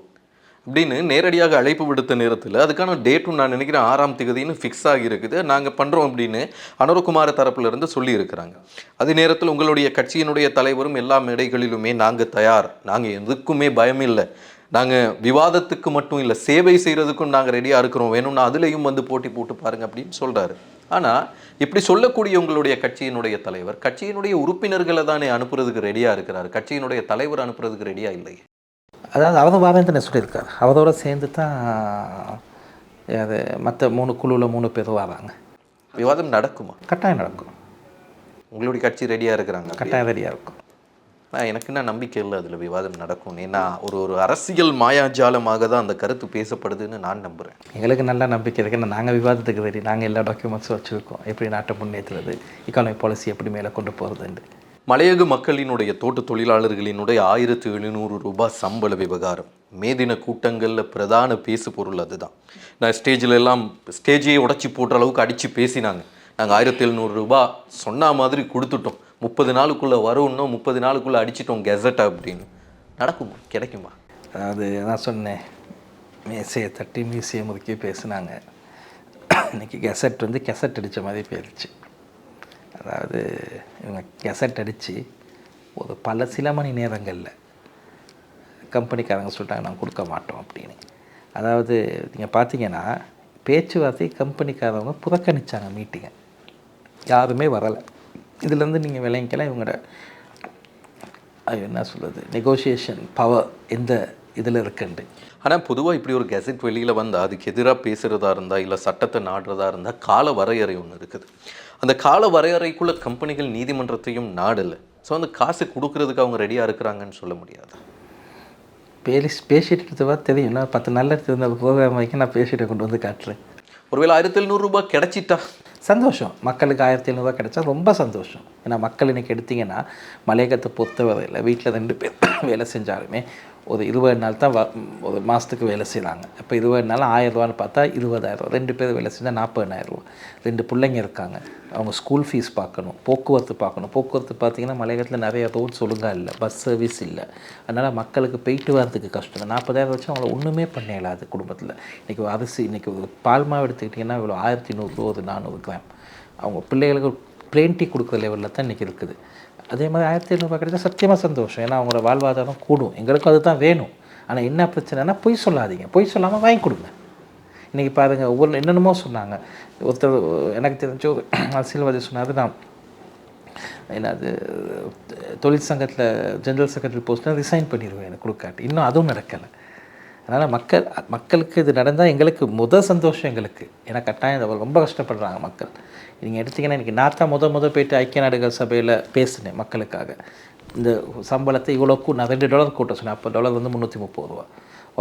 அப்படின்னு நேரடியாக அழைப்பு விடுத்த நேரத்தில் அதுக்கான டேட்டும் நான் நினைக்கிறேன் 6ஆம் தேதின்னு ஃபிக்ஸ் ஆகியிருக்குது, நாங்கள் பண்ணுறோம் அப்படின்னு அனுரகுமார தரப்பிலிருந்து சொல்லியிருக்கிறாங்க. அதே நேரத்தில் உங்களுடைய கட்சியினுடைய தலைவரும் எல்லா மேடைகளிலுமே நாங்கள் தயார், நாங்கள் எதுக்குமே பயமில்லை, நாங்கள் விவாதத்துக்கு மட்டும் இல்லை சேவை செய்கிறதுக்கும் நாங்கள் ரெடியாக இருக்கிறோம், வேணும்னா அதுலேயும் வந்து போட்டி போட்டு பாருங்கள் அப்படின்னு சொல்கிறாரு. ஆனால் இப்படி சொல்லக்கூடிய உங்களுடைய கட்சியினுடைய தலைவர் கட்சியினுடைய உறுப்பினர்களை தானே அனுப்புறதுக்கு ரெடியாக இருக்கிறார், கட்சியினுடைய தலைவர் அனுப்புறதுக்கு ரெடியாக இல்லை. அதாவது அவர் வாரேன்னு சொல்லியிருக்காரு. அவரோட சேர்ந்து தான் அது மற்ற 3 குழுவில் 3 பேர் வராங்க. விவாதம் நடக்குமா? கட்டாயம் நடக்கும். உங்களுடைய கட்சி ரெடியாக இருக்கிறாங்க? கட்டாயம் ரெடியாக இருக்கும். எனக்கு என்ன நம்பிக்கை இல்லை அதில் விவாதம் நடக்கும். ஏன்னா ஒரு அரசியல் மாயாஜாலமாக தான் அந்த கருத்து பேசப்படுதுன்னு நான் நம்புகிறேன். எங்களுக்கு நல்ல நம்பிக்கை இருக்குது. நாங்கள் விவாதத்துக்கு ரெடி. நாங்கள் எல்லா டாக்குமெண்ட்ஸும் வச்சுருக்கோம். எப்படி நாட்டை முன்னேற்றுறது, இக்கானமி பாலிசி எப்படி மேலே கொண்டு போகிறதுண்டு. மலையக மக்களினுடைய தோட்ட தொழிலாளர்களினுடைய 1700 ரூபாய் சம்பள விவகாரம் மே தின கூட்டங்களில் பிரதான பேசு பொருள் அதுதான். நான் ஸ்டேஜையே உடச்சி போடுற அளவுக்கு அடித்து பேசினாங்க. நாங்கள் 1700 ரூபாய் சொன்ன மாதிரி கொடுத்துட்டோம், 30 நாளுக்குள்ளே வரும்னோ 30 நாளுக்குள்ளே அடிச்சிட்டோம் கெசட்டை அப்படின்னு. நடக்குமா? கிடைக்குமா? அதாவது நான் சொன்னேன், மேசையை தட்டி மீசையை முறுக்கி பேசினாங்க. இன்றைக்கி கெசட் கெசட் அடித்த மாதிரி போயிடுச்சு. அதாவது இவங்க கெசட் அடித்து ஒரு சில மணி நேரங்களில் கம்பெனிக்காரங்க சொல்லிட்டாங்க நாங்கள் கொடுக்க மாட்டோம் அப்படின்னு. அதாவது நீங்கள் பார்த்தீங்கன்னா பேச்சுவார்த்தை கம்பெனிக்காரவங்க புறக்கணித்தாங்க மீட்டிங்கை, யாருமே வரலை. இதுலேருந்து நீங்கள் விளங்கிக்கலாம் இவங்களோட என்ன சொல்கிறது நெகோசியேஷன் பவர் எந்த இதில் இருக்குண்டு. ஆனால் பொதுவாக இப்படி ஒரு கெசட் வெளியில் வந்தால் அதுக்கு எதிராக பேசுகிறதா இருந்தால் இல்லை சட்டத்தை நாடுறதா இருந்தால் கால வரையறை ஒன்று இருக்குது. அந்த கால வரையறைக்குள்ளே கம்பெனிகள் நீதிமன்றத்தையும் நாடலை. ஸோ அந்த காசு கொடுக்கறதுக்கு அவங்க ரெடியாக இருக்கிறாங்கன்னு சொல்ல முடியாது. பேசிட்டு இருந்தவா தெரியும். நான் 10 நாளில் இருந்த ப்ரோக்ராம் வரைக்கும் நான் பேசிட்டு கொண்டு வந்து காட்டுறேன். ஒருவேளை 1700 ரூபாய் கிடைச்சிட்டா சந்தோஷம். மக்களுக்கு 1700 ரூபா கிடைச்சா ரொம்ப சந்தோஷம். ஏன்னா மக்கள் இன்றைக்கி எடுத்திங்கன்னா மலையகத்தை பொறுத்தவரையில் வீட்டில் 2 பேர் வேலை செஞ்சாலுமே ஒரு 20 நாள் தான் ஒரு மாதத்துக்கு வேலை செய்கிறாங்க. இப்போ 20 நாள் 1000 ரூபான்னு பார்த்தா 20,000. 2 பேர் வேலை செஞ்சால் 40,000 ரூபா. 2 பிள்ளைங்க இருக்காங்க, அவங்க ஸ்கூல் ஃபீஸ் பார்க்கணும், போக்குவரத்து பார்க்கணும். போக்குவரத்து பார்த்திங்கன்னா மலையகத்தில் நிறைய ரோட்ஸ் ஒழுங்காக இல்லை, பஸ் சர்வீஸ் இல்லை. அதனால் மக்களுக்கு போயிட்டு வரதுக்கு கஷ்டம். 40,000 வச்சு அவங்கள ஒன்றுமே பண்ண இயலாது குடும்பத்தில். இன்றைக்கி அரிசி, இன்றைக்கி ஒரு பால் மாவு எடுத்துக்கிட்டிங்கன்னா இவ்வளோ 1100 ரூபா, ஒரு 400 கிராம். அவங்க பிள்ளைகளுக்கு பிளேன் டீ கொடுக்குற லெவலில் தான் இன்றைக்கி இருக்குது. அதே மாதிரி 1700 ரூபா கிடைச்சா சத்தியமாக சந்தோஷம். ஏன்னா அவங்களோட வாழ்வாதாரம் கூடும். எங்களுக்கும் அது தான் வேணும். ஆனால் என்ன பிரச்சனைனா பொய் சொல்லாதீங்க, பொய் சொல்லாமல் வாங்கி கொடுங்க. இன்றைக்கி பாருங்கள், ஒவ்வொரு என்னென்னமோ சொன்னாங்க. ஒருத்தர் எனக்கு தெரிஞ்ச ஒரு அரசியல்வாதி சொன்னார், நான் என்னது தொழிற்சங்கத்தில் ஜென்ரல் செக்ரட்டரி போஸ்ட்டில் ரிசைன் பண்ணிடுவேன் எனக்கு கொடுக்காட்டி. இன்னும் அதுவும் நடக்கலை. அதனால் மக்களுக்கு இது நடந்தால் எங்களுக்கு சந்தோஷம் எங்களுக்கு. ஏன்னா கட்டாயம் ரொம்ப கஷ்டப்படுறாங்க மக்கள். நீங்கள் எடுத்திங்கன்னா இன்றைக்கி நான் தான் முத போய்ட்டு ஐக்கிய நாடுகள் சபையில் பேசினேன் மக்களுக்காக. இந்த சம்பளத்தை இவ்வளோ நான் $2 கூட்ட சொன்னேன். அப்போ டாலர் $330 ரூபா,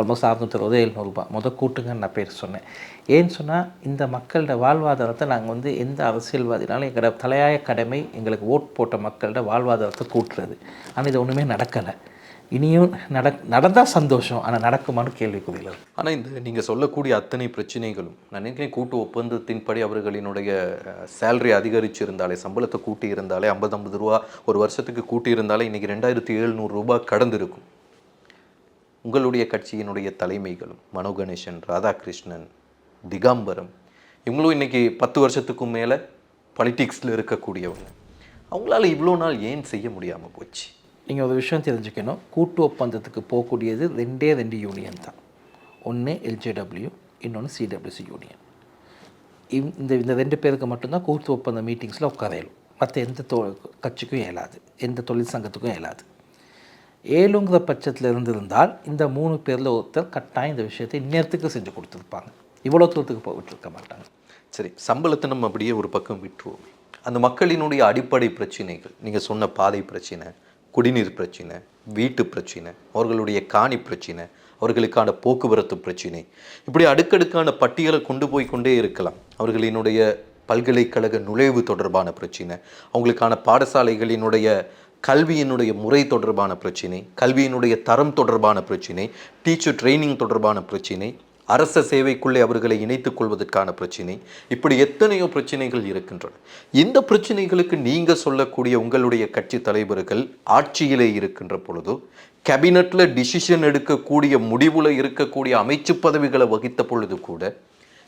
ஆல்மோஸ்ட் 660 700 ரூபா கூட்டுங்கன்னு நான் பேர் சொன்னேன். ஏன்னு சொன்னால் இந்த மக்களோட வாழ்வாதாரத்தை நாங்கள் எந்த அரசியல்வாதினாலும் எங்களோட தலையாய கடமை எங்களுக்கு ஓட் போட்ட மக்களோட வாழ்வாதாரத்தை கூட்டுறது. ஆனால் இது ஒன்றுமே நடக்கலை. இனியும் நடந்தால் சந்தோஷம், ஆனால் நடக்குமான்னு கேள்விக்குரியது. ஆனால் இந்த நீங்கள் சொல்லக்கூடிய அத்தனை பிரச்சனைகளும் நான் நினைக்கிறேன் கூட்டு ஒப்பந்தத்தின்படி அவர்களினுடைய சேலரி அதிகரிச்சிருந்தாலே, சம்பளத்தை கூட்டி இருந்தாலே, 50 ரூபா ஒரு வருஷத்துக்கு கூட்டி இருந்தாலே இன்றைக்கி 2700 ரூபாய் கடந்திருக்கும். உங்களுடைய கட்சியினுடைய தலைமைகளும் மனோ கணேசன், ராதாகிருஷ்ணன், திகாம்பரம் இவங்களும் இன்றைக்கி 10 வருஷத்துக்கும் மேலே பாலிட்டிக்ஸில் இருக்கக்கூடியவங்க. அவங்களால இவ்வளோ நாள் ஏன் செய்ய முடியாமல் போச்சு? நீங்கள் ஒரு விஷயம் தெரிஞ்சுக்கணும். கூட்டு ஒப்பந்தத்துக்கு போகக்கூடியது 2 யூனியன் தான். ஒன்று LJW, இன்னொன்று CWC யூனியன். இந்த 2 பேருக்கு மட்டும்தான் கூட்டு ஒப்பந்த மீட்டிங்ஸில் உட்கார இயலும். மற்ற எந்த கட்சிக்கும் இயலாது, எந்த தொழிற்சங்கத்துக்கும் இயலாது. ஏழுங்கிற பட்சத்தில் இருந்திருந்தால் இந்த 3 பேரில் ஒருத்தர் கட்டாயம் இந்த விஷயத்தை இந்நேரத்துக்கு செஞ்சு கொடுத்துருப்பாங்க. இவ்வளோ தூரத்துக்கு போய்விட்டுருக்க மாட்டாங்க. சரி, சம்பளத்தை நம்ம அப்படியே ஒரு பக்கம் விட்டுருவோம். அந்த மக்களினுடைய அடிப்படை பிரச்சனைகள், நீங்கள் சொன்ன பாதை பிரச்சனை, குடிநீர் பிரச்சனை, வீட்டு பிரச்சனை, அவர்களுடைய காணி பிரச்சனை, அவர்களுக்கான போக்குவரத்து பிரச்சனை, இப்படி அடுக்கடுக்கான பட்டியலை கொண்டு போய் கொண்டே இருக்கலாம். அவர்களினுடைய பல்கலைக்கழக நுழைவு தொடர்பான பிரச்சனை, அவங்களுக்கான பாடசாலைகளினுடைய கல்வியினுடைய முறை தொடர்பான பிரச்சனை, கல்வியினுடைய தரம் தொடர்பான பிரச்சனை, டீச்சர் ட்ரைனிங் தொடர்பான பிரச்சனை, அரச சேவைக்குள்ளே அவர்களை இணைத்துக் கொள்வதற்கான பிரச்சனை, இப்படி எத்தனையோ பிரச்சனைகள் இருக்கின்றன. இந்த பிரச்சனைகளுக்கு நீங்கள் சொல்லக்கூடிய உங்களுடைய கட்சி தலைவர்கள் ஆட்சியிலே இருக்கின்ற பொழுது, கேபினெட்டில் டிசிஷன் எடுக்கக்கூடிய முடிவில் இருக்கக்கூடிய அமைச்சு பதவிகளை வகித்த பொழுது கூட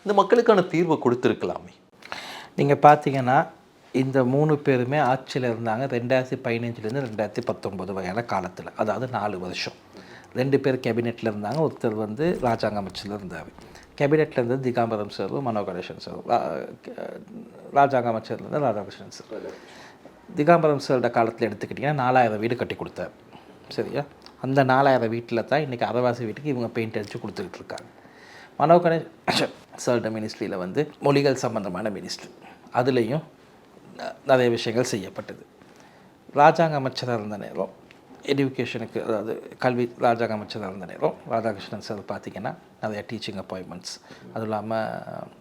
இந்த மக்களுக்கான தீர்வை கொடுத்துருக்கலாமே. நீங்கள் பார்த்தீங்கன்னா இந்த 3 பேருமே ஆட்சியில் இருந்தாங்க 2015 2019 வரையான காலத்தில். அதாவது 4 வருஷம். 2 பேர் கேபினெட்டில் இருந்தாங்க, ஒருத்தர் ராஜாங்க அமைச்சில் இருந்தார். கேபினெட்டில் இருந்தது திகாம்பரம் சாரும் மனோ கணேசன் சாரும், ராஜாங்க அமைச்சர் இருந்தது ராதாகிருஷ்ணன் சார். திகாம்பரம் சாரோட காலத்தில் எடுத்துக்கிட்டிங்கன்னா 4000 வீடு கட்டி கொடுத்தார். சரியா? அந்த 4000 வீட்டில் தான் இன்றைக்கி அரைவாசி வீட்டுக்கு இவங்க பெயிண்ட் அடித்து கொடுத்துக்கிட்டு இருக்காங்க. மனோ கணேசன் சாரோட மினிஸ்ட்ரியில் வந்து மொழிகள் சம்பந்தமான மினிஸ்ட்ரி, அதுலேயும் நிறைய விஷயங்கள் செய்யப்பட்டது. ராஜாங்க அமைச்சராக இருந்த நேரம் எஜுகேஷனுக்கு, அதாவது கல்வி ராஜாங்க அமைச்சராக இருந்த நேரம் ராதாகிருஷ்ணன் சார் பார்த்திங்கன்னா நிறைய டீச்சிங் அப்பாயின்மெண்ட்ஸ், அதுவும் இல்லாமல்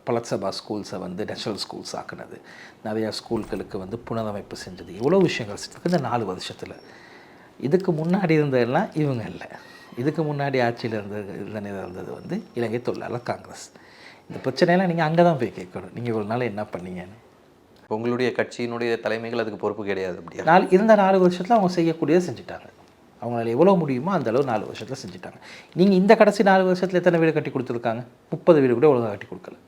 பலத்சபா ஸ்கூல்ஸை வந்து நேஷனல் ஸ்கூல்ஸ் ஆக்குனது, நிறையா ஸ்கூல்களுக்கு வந்து புனரமைப்பு செஞ்சது, இவ்வளோ விஷயங்கள் செஞ்சது இந்த 4 வருஷத்தில். இதுக்கு முன்னாடி இருந்ததெல்லாம் இவங்க இல்லை. இதுக்கு முன்னாடி ஆட்சியில் இருந்தது வந்து இலங்கை தொழிலாளர் காங்கிரஸ். இந்த பிரச்சனையெல்லாம் நீங்கள் அங்கே தான் போய் கேட்கணும், நீங்கள் ஒரு நாள் என்ன பண்ணீங்கன்னு. உங்களுடைய கட்சியினுடைய தலைமைகள் அதுக்கு பொறுப்பு கிடையாது அப்படியா? இருந்த 4 வருஷத்தில் அவங்க செய்யக்கூடியதை செஞ்சுட்டாங்க. அவங்களால எவ்வளோ முடியுமோ அந்தளவு 4 வருஷத்தில் செஞ்சுட்டாங்க. நீங்கள் இந்த கடைசி 4 வருஷத்தில் எத்தனை வீடு கட்டி கொடுத்துருக்காங்க? 30 வீடு கூட ஒழுங்காக கட்டி கொடுக்கல.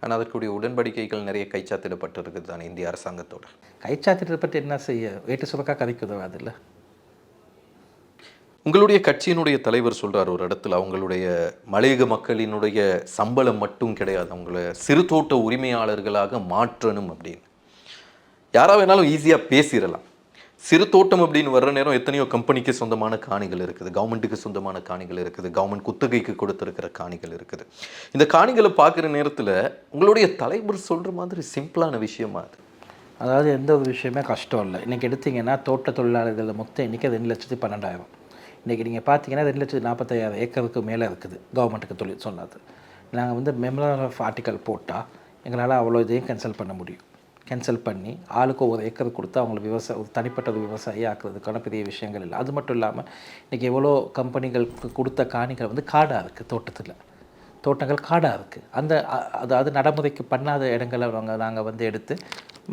ஆனால் அதற்குரிய உடன்படிக்கைகள் நிறைய கைச்சாத்திடப்பட்டு இருக்குது தானே இந்திய அரசாங்கத்தோட. கைச்சாத்திட்டத்தை பற்றி என்ன செய்ய? வேட்டு சுரக்கா கதைக்கு உதவாது இல்லை. உங்களுடைய கட்சியினுடைய தலைவர் சொல்கிறார் ஒரு இடத்துல, அவங்களுடைய மலையக மக்களினுடைய சம்பளம் மட்டும் கிடையாது, அவங்கள சிறு தோட்ட உரிமையாளர்களாக மாற்றணும் அப்படின்னு. யாராக வேணாலும் ஈஸியாக பேசிடலாம். சிறு தோட்டம் அப்படின்னு வர்ற நேரம் எத்தனையோ கம்பெனிக்கு சொந்தமான காணிகள் இருக்குது, கவர்மெண்ட்டுக்கு சொந்தமான காணிகள் இருக்குது, கவர்மெண்ட் குத்தகைக்கு கொடுத்துருக்கிற காணிகள் இருக்குது. இந்த காணிகளை பார்க்குற நேரத்தில் உங்களுடைய தலைவர் சொல்கிற மாதிரி சிம்பிளான விஷயமா அது? அதாவது எந்த ஒரு விஷயமே கஷ்டம் இல்லை. இன்றைக்கி எடுத்திங்கன்னா தோட்ட தொழிலாளர்கள் மொத்தம் இன்றைக்கி 2,12,000. இன்றைக்கி நீங்கள் பார்த்தீங்கன்னா 2,45,000 ஏக்கருக்கு மேலே இருக்குது கவர்மெண்ட்டுக்கு தொழில் சொன்னது. நாங்கள் வந்து மெமரல் ஆஃப் ஆர்டிக்கல் போட்டால் எங்களால் அவ்வளோ இதையும் கேன்சல் பண்ண முடியும். கேன்சல் பண்ணி ஆளுக்கு ஒரு ஏக்கர் கொடுத்து அவங்களை ஒரு தனிப்பட்ட ஒரு விவசாயி ஆக்குறதுக்கான பெரிய விஷயங்கள் இல்லை. அது மட்டும் இல்லாமல் இன்றைக்கி எவ்வளோ கம்பெனிகளுக்கு கொடுத்த காணிகள் வந்து காடாக இருக்குது, தோட்டங்கள் காடாக இருக்குது. அதாவது நடைமுறைக்கு பண்ணாத இடங்களை நாங்கள் வந்து எடுத்து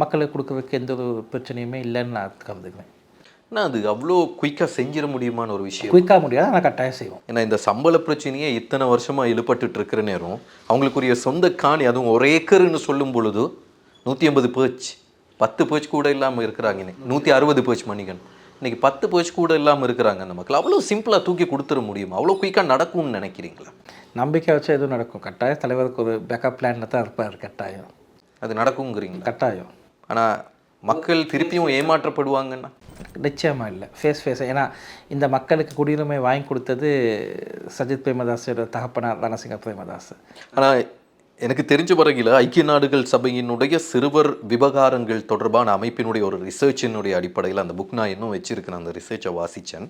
மக்களுக்கு கொடுக்குறதுக்கு எந்த ஒரு பிரச்சனையுமே இல்லைன்னு நான் கருதுகிறேன். ஆனால் அது அவ்வளோ குயிக்காக செஞ்சிட முடியுமான ஒரு விஷயம்? குயிக்காக முடியாது, ஆனால் கட்டாயம் செய்வோம். ஏன்னா இந்த சம்பள பிரச்சனையே இத்தனை வருஷமாக இழுபட்டு இருக்கிற நேரம் அவங்களுக்குரிய சொந்த காணி, அதுவும் ஒரு ஏக்கர்னு சொல்லும் பொழுது 150 பேர்ச் 10 பேர்ச் கூட இல்லாமல் இருக்கிறாங்க. 160 பேர்ச் மணிகன் இன்றைக்கி 10 பேர்ச் கூட இல்லாமல் இருக்கிறாங்க. அந்த மக்கள் அவ்வளோ சிம்பிளாக தூக்கி கொடுத்துட முடியுமா? அவ்வளோ குயிக்காக நடக்கும்னு நினைக்கிறீங்களா? நம்பிக்கை வச்சா எதுவும் நடக்கும். கட்டாயம் தலைவருக்கு ஒரு பேக்கப் பிளானில் தான் இருப்பார். கட்டாயம் அது நடக்குங்கிறீங்களா? கட்டாயம். ஆனால் மக்கள் திருப்பியும் ஏமாற்றப்படுவாங்கன்னா? நிச்சயமாக இல்லை. ஃபேஸ் ஏன்னா இந்த மக்களுக்கு குடியுரிமை வாங்கி கொடுத்தது சஜித் பிரேமதாஸோட தகப்பனார் ரணசிங்க பிரேமதாஸ். ஆனால் எனக்கு தெரிஞ்ச வரையில் ஐக்கிய நாடுகள் சபையினுடைய சிறுவர் விவகாரங்கள் தொடர்பான அமைப்பினுடைய ஒரு ரிசர்ச்சினுடைய அடிப்படையில் அந்த புக் நான் இன்னும் வச்சிருக்கிறேன், அந்த ரிசர்ச்சை வாசித்தேன்.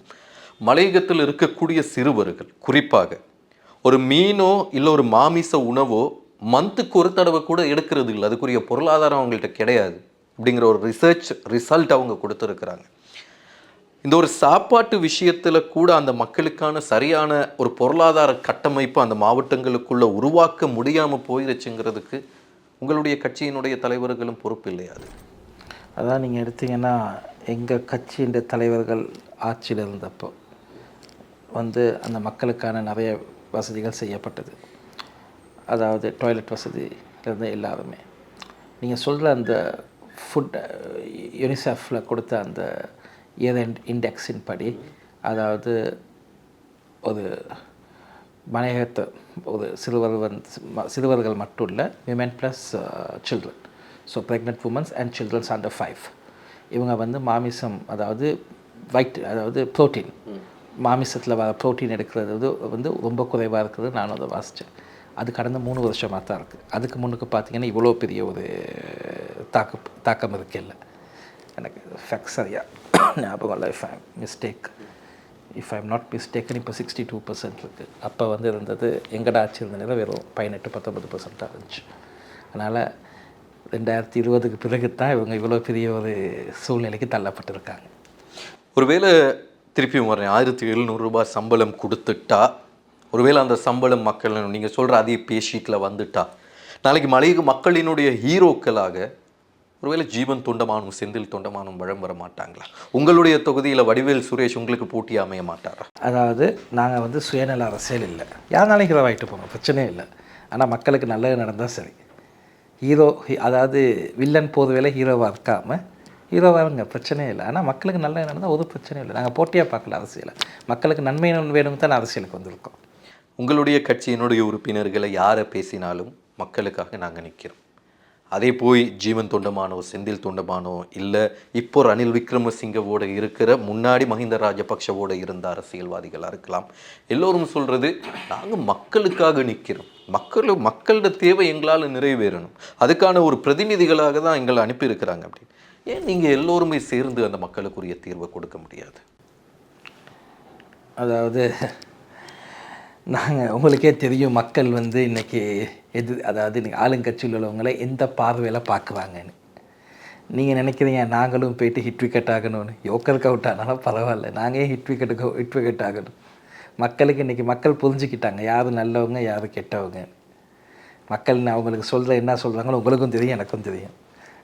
மலையகத்தில் இருக்கக்கூடிய சிறுவர்கள் குறிப்பாக ஒரு மீனோ இல்லை ஒரு மாமிச உணவோ மந்த்துக்கு ஒரு தடவை கூட எடுக்கிறது இல்லை, அதுக்குரிய பொருளாதாரம் அவங்கள்ட்ட கிடையாது அப்படிங்கிற ஒரு ரிசல்ட் அவங்க கொடுத்துருக்குறாங்க. இந்த ஒரு சாப்பாட்டு விஷயத்தில் கூட அந்த மக்களுக்கான சரியான ஒரு பொருளாதார கட்டமைப்பு அந்த மாவட்டங்களுக்குள்ளே உருவாக்க முடியாமல் போயிருச்சுங்கிறதுக்கு உங்களுடைய கட்சியினுடைய தலைவர்களும் பொறுப்பு இல்லையா? அதான் நீங்கள் எடுத்தீங்கன்னா எங்கள் கட்சியின் தலைவர்கள் ஆட்சியில் இருந்தப்போ வந்து அந்த மக்களுக்கான நிறைய வசதிகள் செய்யப்பட்டது. அதாவது டாய்லெட் வசதி இருந்த எல்லாருமே. நீங்கள் சொல்கிற அந்த ஃபுட் யூனிசெஃப்பில் கொடுத்த அந்த இயர் இண்டெக்ஸின் படி, அதாவது ஒரு மலையகத்தை ஒரு சிறுவர்கள் மட்டும் இல்லை, women plus children, so pregnant womans and childrens under 5, இவங்க வந்து மாமிசம், அதாவது அதாவது ப்ரோட்டீன், மாமிசத்தில் வர ப்ரோட்டீன் எடுக்கிறது வந்து ரொம்ப குறைவாக இருக்கிறது. நானும் அதை வாசித்தேன். அது கடந்த 3 வருஷமாக தான் இருக்குது. அதுக்கு முன்னுக்கு பார்த்திங்கன்னா இவ்வளோ பெரிய ஒரு தாக்கம் இருக்கு இல்லை. எனக்கு ஃபேக்ட் சரியாக ஞாபகம் இல்லை. If I am not mistaken இப்போ 62% இருக்குது. அப்போ வந்து இருந்தது எங்கட ஆட்சி இருந்த நேரம் வெறும் 18-19% தான் இருந்துச்சு. அதனால் 2020க்கு பிறகு தான் இவங்க இவ்வளோ பெரிய ஒரு சூழ்நிலைக்கு தள்ளப்பட்டிருக்காங்க. ஒருவேளை திருப்பியும் வரேன், 1700 ரூபாய் சம்பளம் கொடுத்துட்டா, ஒருவேளை அந்த சம்பளம் மக்கள் நீங்கள் சொல்கிற அதே பேஷீட்டில் வந்துட்டா, நாளைக்கு மலையக மக்களினுடைய ஹீரோக்களாக ஒருவேளை ஜீவன் தொண்டமானும் செந்தில் தொண்டமானும் வளம் வர மாட்டாங்களா? உங்களுடைய தொகுதியில் வடிவேல் சுரேஷ் உங்களுக்கு போட்டி அமைய மாட்டாரா? அதாவது நாங்கள் வந்து சுயநல அரசியல் இல்லை, யாருனாலும் ஹீரோ ஆகிட்டு போங்க, பிரச்சனையே இல்லை. ஆனால் மக்களுக்கு நல்லது நடந்தால் சரி. அதாவது வில்லன் போது வேலை ஹீரோவாக இருக்காமல் ஹீரோ வருங்க, பிரச்சனையே இல்லை. ஆனால் மக்களுக்கு நல்ல நடந்தால் ஒரு பிரச்சனையும் இல்லை. நாங்கள் போட்டியாக பார்க்கல அரசியலை. மக்களுக்கு நன்மை வேணும் தான் அரசியலுக்கு வந்திருக்கோம். உங்களுடைய கட்சியினுடைய உறுப்பினர்களை யாரை பேசினாலும் மக்களுக்காக நாங்கள் நிற்கிறோம். அதே போய் ஜீவன் தொண்டமானோ, செந்தில் தொண்டமானோ, இல்லை இப்போ ரணில் விக்ரமசிங்கவோட இருக்கிற முன்னாடி மஹிந்த ராஜபக்ஷவோட இருந்த அரசியல்வாதிகளாக இருக்கலாம், எல்லோரும் சொல்கிறது நாங்கள் மக்களுக்காக நிற்கிறோம், மக்களோட தேவை எங்களால் நிறைவேறணும், அதுக்கான ஒரு பிரதிநிதிகளாக தான் எங்களை அனுப்பியிருக்கிறாங்க அப்படின்னு. ஏன் நீங்கள் எல்லோருமே சேர்ந்து அந்த மக்களுக்குரிய தீர்வை கொடுக்க முடியாது? அதாவது நாங்கள் உங்களுக்கே தெரியும் மக்கள் வந்து இன்றைக்கி அதாவது இன்றைக்கி ஆளுங்கட்சியில் உள்ளவங்களை எந்த பார்வையில் பார்க்குறாங்கன்னு. நீங்கள் நினைக்கிறீங்க நாங்களும் போயிட்டு ஹிட் விக்கெட் ஆகணும்னு. யோக்கருக்கு அவுட் ஆனாலும் பரவாயில்ல, நாங்கள் ஏன் ஹிட் விக்கெட் ஆகணும்? மக்களுக்கு இன்றைக்கி மக்கள் புரிஞ்சுக்கிட்டாங்க யார் நல்லவங்க யார் கெட்டவங்க. மக்கள் அவங்களுக்கு சொல்கிற என்ன சொல்கிறாங்களோ உங்களுக்கும் தெரியும், எனக்கும் தெரியும்.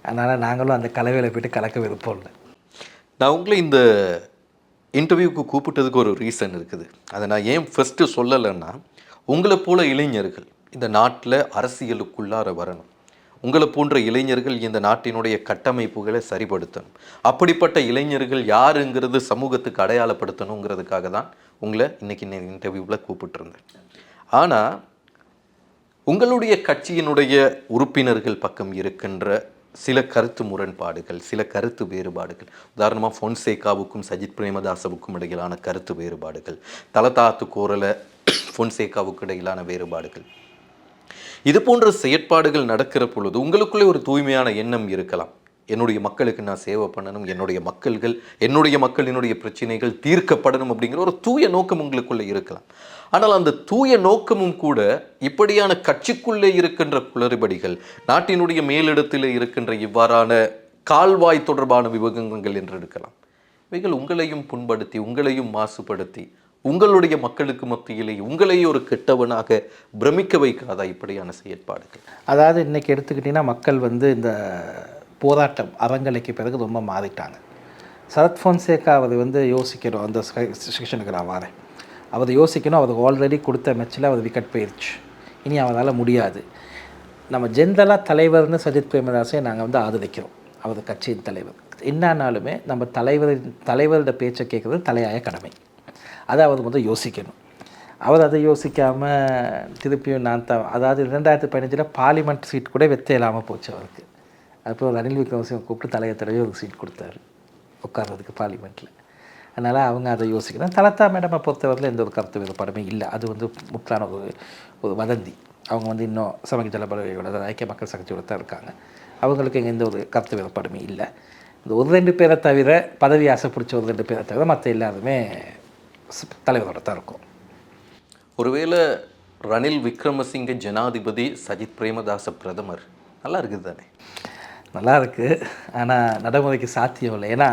அதனால் நாங்களும் அந்த கலவையில் போய்ட்டு கலக்க விருப்பம் இல்லை. நான் உங்களை இந்த இன்டர்வியூக்கு கூப்பிட்டதுக்கு ஒரு ரீசன் இருக்குது. அதை நான் ஏன் ஃபஸ்ட்டு சொல்லலைன்னா, உங்களை போல இளைஞர்கள் இந்த நாட்டில் அரசியலுக்குள்ளார வரணும். உங்களை போன்ற இளைஞர்கள் இந்த நாட்டினுடைய கட்டமைப்புகளை சரிப்படுத்தணும். அப்படிப்பட்ட இளைஞர்கள் யாருங்கிறது சமூகத்துக்கு அடையாளப்படுத்தணுங்கிறதுக்காக தான் உங்களை இன்றைக்கி இன்டர்வியூவில் கூப்பிட்டுருந்தேன். ஆனால் உங்களுடைய கட்சியினுடைய உறுப்பினர்கள் பக்கம் இருக்கின்ற சில கருத்து முரண்பாடுகள், சில கருத்து வேறுபாடுகள், உதாரணமாக ஃபொன்சேகாவுக்கும் சஜித் பிரேமதாசவுக்கும் இடையிலான கருத்து வேறுபாடுகள், தலதாத்து கோரல ஃபொன்சேகாவுக்கு இடையிலான வேறுபாடுகள், இது போன்ற செயற்பாடுகள் நடக்கிற பொழுது உங்களுக்குள்ளே ஒரு தூய்மையான எண்ணம் இருக்கலாம். என்னுடைய மக்களுக்கு நான் சேவை பண்ணணும், என்னுடைய மக்களினுடைய பிரச்சனைகள் தீர்க்கப்படணும் அப்படிங்கிற ஒரு தூய நோக்கம் உங்களுக்குள்ளே இருக்கலாம். ஆனால் அந்த தூய நோக்கமும் கூட இப்படியான கட்சிக்குள்ளே இருக்கின்ற குளறுபடிகள், நாட்டினுடைய மேலிடத்தில் இருக்கின்ற இவ்வாறான கால்வாய் தொடர்பான விவகாரங்கள் என்று இருக்கலாம். இவைகள் உங்களையும் புண்படுத்தி, உங்களையும் மாசுபடுத்தி, உங்களுடைய மக்களுக்கு மத்தியிலே உங்களையே ஒரு கெட்டவனாக பிரமிக்க வைக்காதா இப்படியான செயற்பாடுகள்? அதாவது இன்றைக்கி எடுத்துக்கிட்டிங்கன்னா மக்கள் வந்து இந்த போராட்டம் அறங்கலைக்கு பிறகு ரொம்ப மாறிட்டாங்க. சரத் ஃபொன்சேகா அவர் வந்து யோசிக்கணும், அந்த செக்ஷனுக்கு நான் வரேன், அவர் யோசிக்கணும். அவர் ஆல்ரெடி கொடுத்த மேட்சில் அவர் விக்கெட் போயிடுச்சு, இனி அவரால் முடியாது. நம்ம ஜென்ரலாக தலைவர்னு சஜித் பிரேமதாஸை நாங்கள் வந்து ஆதரிக்கிறோம், அவர் கட்சியின் தலைவர். என்னானாலுமே நம்ம தலைவரோட பேச்சை கேட்குறது தலையாய கடமை. அதை அவர் வந்து யோசிக்கணும். அவர் அதை யோசிக்காமல் திருப்பியும் அதாவது 2015 பார்லிமெண்ட் சீட் கூட வெத்த இல்லாமல் போச்சு அவருக்கு. அப்புறம் ரணில் விக்ரமசிங்க கூப்பிட்டு தலையை தடவை ஒரு சீட் கொடுத்தாரு உட்கார்றதுக்கு பார்லிமெண்ட்டில். அதனால் அவங்க அதை யோசிக்கணும். தலதா மேடமை பொறுத்தவரையில் எந்த ஒரு கருத்து வேறுபாடுமே இல்லை. அது வந்து முற்றான ஒரு வதந்தி. அவங்க வந்து இன்னும் சமூக ஜலபலவையோட ஐக்கிய மக்கள் சக்தியோட தான் இருக்காங்க. அவங்களுக்கு எந்த ஒரு கருத்து வேறுபாடுமே இல்லை. இந்த ஒரு 2 பேரை தவிர, பதவி ஆசை பிடிச்ச ஒரு 2 பேரை தவிர மற்ற எல்லாருமே தலைவரோட தான் இருக்கும். ஒருவேளை ரணில் விக்ரமசிங்க ஜனாதிபதி, சஜித் பிரேமதாச பிரதமர், நல்லா இருக்குது தானே? நல்லா இருக்குது, ஆனால் நடைமுறைக்கு சாத்தியம் இல்லை. ஏன்னா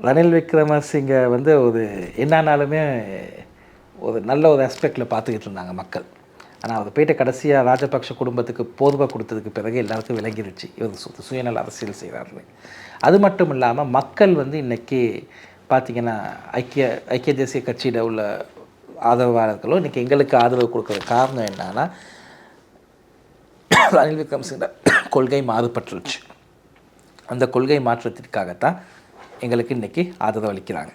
ரணில் விக்ரமசிங்க வந்து ஒரு என்னானாலுமே ஒரு நல்ல ஒரு ஆஸ்பெக்டில் பார்த்துக்கிட்டு இருந்தாங்க மக்கள். ஆனால் அவர் போய்ட்டு கடைசியாக ராஜபக்ஷ குடும்பத்துக்கு போர்வை கொடுத்ததுக்கு பிறகு எல்லாருக்கும் விளங்கிருச்சு இவர் சுயநல அரசியல் செய்கிறாருன்னு. அது மட்டும் இல்லாமல் மக்கள் வந்து இன்றைக்கி பார்த்திங்கன்னா ஐக்கிய தேசிய கட்சியில் உள்ள ஆதரவாளர்களும் இன்றைக்கி எங்களுக்கு ஆதரவு கொடுக்குற காரணம் என்னன்னா, ரணில் விக்ரமசிங்க கொள்கை மாறுபட்டுருச்சு. அந்த கொள்கை மாற்றத்திற்காகத்தான் எங்களுக்கு இன்றைக்கி ஆதரவு அளிக்கிறாங்க.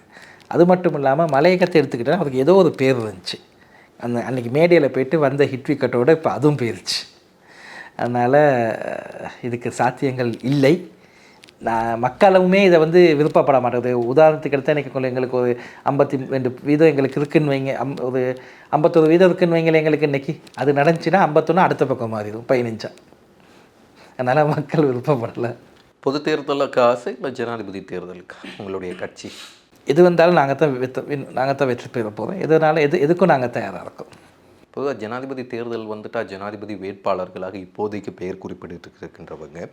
அது மட்டும் இல்லாமல் மலையகத்தை எடுத்துக்கிட்டால் அவருக்கு ஏதோ ஒரு பேர் இருந்துச்சு. அன்றைக்கி மேடையில் போய்ட்டு வந்த ஹிட் விக்கெட்டோடு இப்போ அதுவும் போயிருச்சு. அதனால் இதுக்கு சாத்தியங்கள் இல்லை. மக்களுமே இதை வந்து விருப்பப்பட மாட்டேங்குது. உதாரணத்துக்கு எடுத்தால் இன்றைக்கி எங்களுக்கு ஒரு 52% எங்களுக்கு இருக்குன்னு வைங்க, ஒரு 51% இருக்குன்னு வைங்களேன் எங்களுக்கு இன்றைக்கி. அது நடந்துச்சுன்னா 51 அடுத்த பக்கம் மாறிடும் 15. அதனால் மக்கள் விருப்பப்படலை. பொது தேர்தலுக்கு ஆசை இல்லை ஜனாதிபதி தேர்தலுக்கு உங்களுடைய கட்சி? எது வந்தாலும் நாங்கள் தான் வெற்றி பெற போகிறோம். எதுக்கும் நாங்கள் தயாராக இருக்கோம். பொதுவாக ஜனாதிபதி தேர்தல் வந்துட்டால் ஜனாதிபதி வேட்பாளர்களாக இப்போதைக்கு பெயர் குறிப்பிட்டு இருக்கின்றவங்க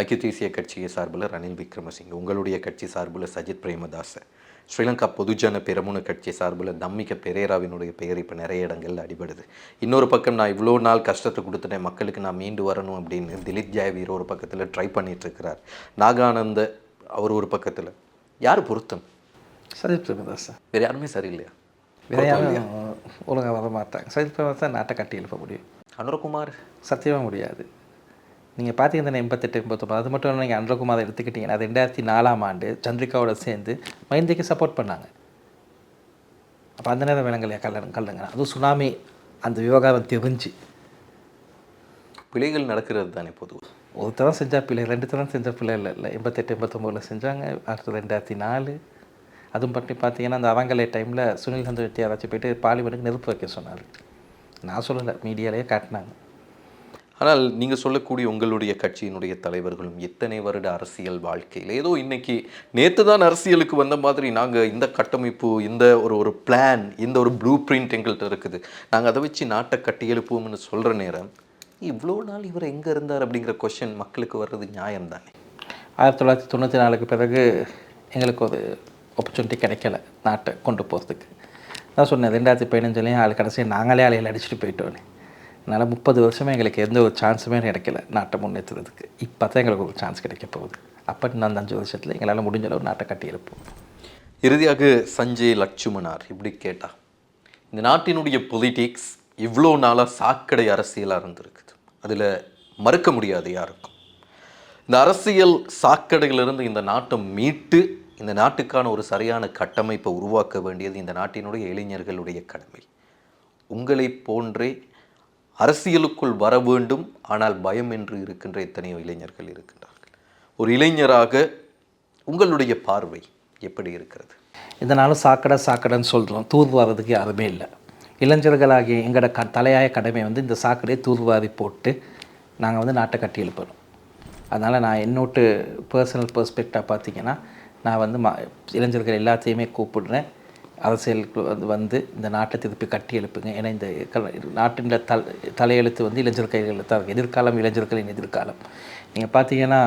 ஐக்கிய தேசிய கட்சியை சார்பில் ரணில் விக்ரமசிங்க, உங்களுடைய கட்சி சார்பில் சஜித் பிரேமதாச, ஸ்ரீலங்கா பொதுஜன பெரமுன கட்சி சார்பில் தம்மிக பெரேராவினுடைய பெயர் இப்போ நிறைய இடங்களில் அடிபடுது. இன்னொரு பக்கம் நான் இவ்வளோ நாள் கஷ்டத்தை கொடுத்துட்டேன், மக்களுக்கு நான் மீண்டு வரணும் அப்படின்னு திலீப் ஜெயவீர் ஒரு பக்கத்தில் ட்ரை பண்ணிகிட்ருக்கிறார். நாகானந்த அவர் ஒரு பக்கத்தில். யார் பொருத்தம்? சஜித் பிரேமதாஸ். வேறு யாருமே சரியில்லையா? வேறு யாரும் ஒழுங்காக வர மாட்டாங்க. சஜித் பிரேமதாஸ் நாட்டை கட்டி எழுப்ப முடியும். அனுரகுமார் சத்தியமாக முடியாது. நீங்கள் பார்த்தீங்கன்னா 88 89 அது மட்டும் இல்லை, நீங்கள் அன்றகுமார் எடுத்துக்கிட்டிங்கன்னா 2004ஆம் ஆண்டு சந்திரிகாவோட சேர்ந்து மஹிந்தக்கு சப்போர்ட் பண்ணாங்க. அப்போ அந்த நேரம் விலங்கலையா கல்லுங்க. அதுவும் சுனாமி அந்த விவகாரம் தெரிஞ்சு பிழைகள் நடக்கிறது தானே பொதுவாக. ஒரு தரம் செஞ்சா பிள்ளை, 2 தரம் செஞ்ச பிள்ளை இல்லை 88 89 செஞ்சாங்க. அடுத்து 2004 அதுவும் பற்றி பார்த்தீங்கன்னா அந்த அவங்கலை டைமில் சுனில் சந்திர யாராச்சும் போயிட்டு பார்லிமெண்ட்டுக்கு நெருப்பு வைக்க சொன்னார். நான் சொல்லலை, மீடியாலேயே காட்டினாங்க. ஆனால் நீங்கள் சொல்லக்கூடிய உங்களுடைய கட்சியினுடைய தலைவர்களும் எத்தனை வருட அரசியல் வாழ்க்கையில் ஏதோ இன்னைக்கு நேற்று தான் அரசியலுக்கு வந்த மாதிரி நாங்கள் இந்த கட்டமைப்பு, இந்த ஒரு பிளான், இந்த ஒரு ப்ளூ பிரிண்ட் எங்கள்கிட்ட இருக்குது, நாங்கள் அதை வச்சு நாட்டை கட்டி எழுப்புவோம்னு சொல்கிற நேரம் இவ்வளோ நாள் இவர் எங்கே இருந்தார் அப்படிங்கிற கொஷின் மக்களுக்கு வர்றது நியாயம் தானே. 1994க்கு பிறகு எங்களுக்கு ஒரு ஆப்பர்ச்சுனிட்டி கிடைக்கல நாட்டை கொண்டு போகிறதுக்கு. நான் சொன்னேன் 2015 ஆள் கடைசியாக நாங்களே அலையில் அடிச்சுட்டு போயிட்டோன்னு. அதனால் 30 வருஷமே எங்களுக்கு எந்த ஒரு சான்ஸுமே கிடைக்கல நாட்டை முன்னேற்றுறதுக்கு. இப்போ தான் எங்களுக்கு ஒரு சான்ஸ் கிடைக்க போகுது. அப்போ நான் 5 வருஷத்தில் எங்களால் முடிஞ்ச அளவு நாட்டை கட்டி எழுப்போம். இறுதியாக சஞ்சய் லட்சுமணார் இப்படி கேட்டா, இந்த நாட்டினுடைய பொலிட்டிக்ஸ் இவ்வளோ நாளாக சாக்கடை அரசியலாக இருந்திருக்குது, அதில் மறுக்க முடியாது யாருக்கும். இந்த அரசியல் சாக்கடையிலிருந்து இந்த நாட்டை மீட்டு இந்த நாட்டுக்கான ஒரு சரியான கட்டமைப்பை உருவாக்க வேண்டியது இந்த நாட்டினுடைய இளைஞர்களுடைய கடமை. உங்களை போன்றே அரசியலுக்குள் வர வேண்டும் ஆனால் பயம் என்று இருக்கின்ற எத்தனையோ இளைஞர்கள் இருக்கின்றார்கள். ஒரு இளைஞராக உங்களுடைய பார்வை எப்படி இருக்கிறது? இதனாலும் சாக்கடைன்னு சொல்கிறோம், தூர்வாரதுக்கு யாருமே இல்லை. இளைஞர்களாகிய எங்களோட தலையாய கடமை இந்த சாக்கடையை தூர்வாரி போட்டு நாங்கள் நாட்டை கட்டி எழுப்பணும். அதனால் நான் என்னோட பர்சனல் பெர்ஸ்பெக்டாக பார்த்தீங்கன்னா நான் இளைஞர்கள் எல்லாத்தையுமே கூப்பிடுறேன், அரசியலுக்கு இந்த நாட்டை திருப்பி கட்டி எழுப்புங்க. ஏன்னா இந்த நாட்டின் தலையெழுத்து இளைஞர் கைகளில் தான் இருக்குது. எதிர்காலம் இளைஞர்களின் எதிர்காலம். நீங்கள் பார்த்தீங்கன்னா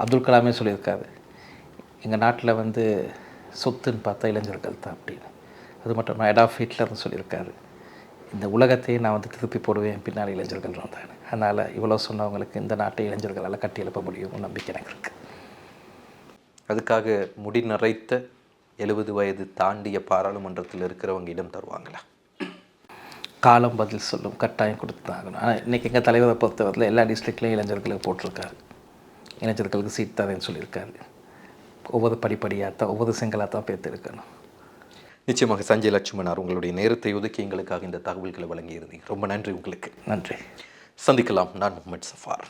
அப்துல் கலாமே சொல்லியிருக்காரு, எங்கள் நாட்டில் சொத்துன்னு பார்த்தா இளைஞர்கள் தான் அப்படின்னு. அது மட்டும் அடால்ஃப் ஹிட்லர்னு சொல்லியிருக்காரு, இந்த உலகத்தையே நான் திருப்பி போடுவேன் பின்னால் இளைஞர்கள் வந்தாங்க. அதனால் இவ்வளோ சொன்னவங்களுக்கு இந்த நாட்டை இளைஞர்களால் கட்டி எழுப்ப முடியும் நம்பிக்கை எனக்கு இருக்குது. அதுக்காக முடி நரைத்த 70 வயது தாண்டிய பாராளுமன்றத்தில் இருக்கிறவங்க இடம் தருவாங்களா? காலம் பதில் சொல்லும், கட்டாயம் கொடுத்து தான் ஆகணும். ஆனால் இன்றைக்கி எங்கள் தலைவரை பொறுத்தவரையில் எல்லா டிஸ்ட்ரிக்ட்லேயும் இளைஞர்களுக்கு போட்டிருக்காரு, இளைஞர்களுக்கு சீட் தரேன்னு சொல்லியிருக்காரு. ஒவ்வொரு படிப்படியாக தான், ஒவ்வொரு சிங்களாக தான் பேர்த்து இருக்கணும். நிச்சயமாக சஞ்சய் லட்சுமணார், உங்களுடைய நேரத்தை ஒதுக்கி எங்களுக்காக இந்த தகவல்களை வழங்கியிருந்தீங்க. ரொம்ப நன்றி உங்களுக்கு. நன்றி. சந்திக்கலாம். நான் முகமது சஃபார்.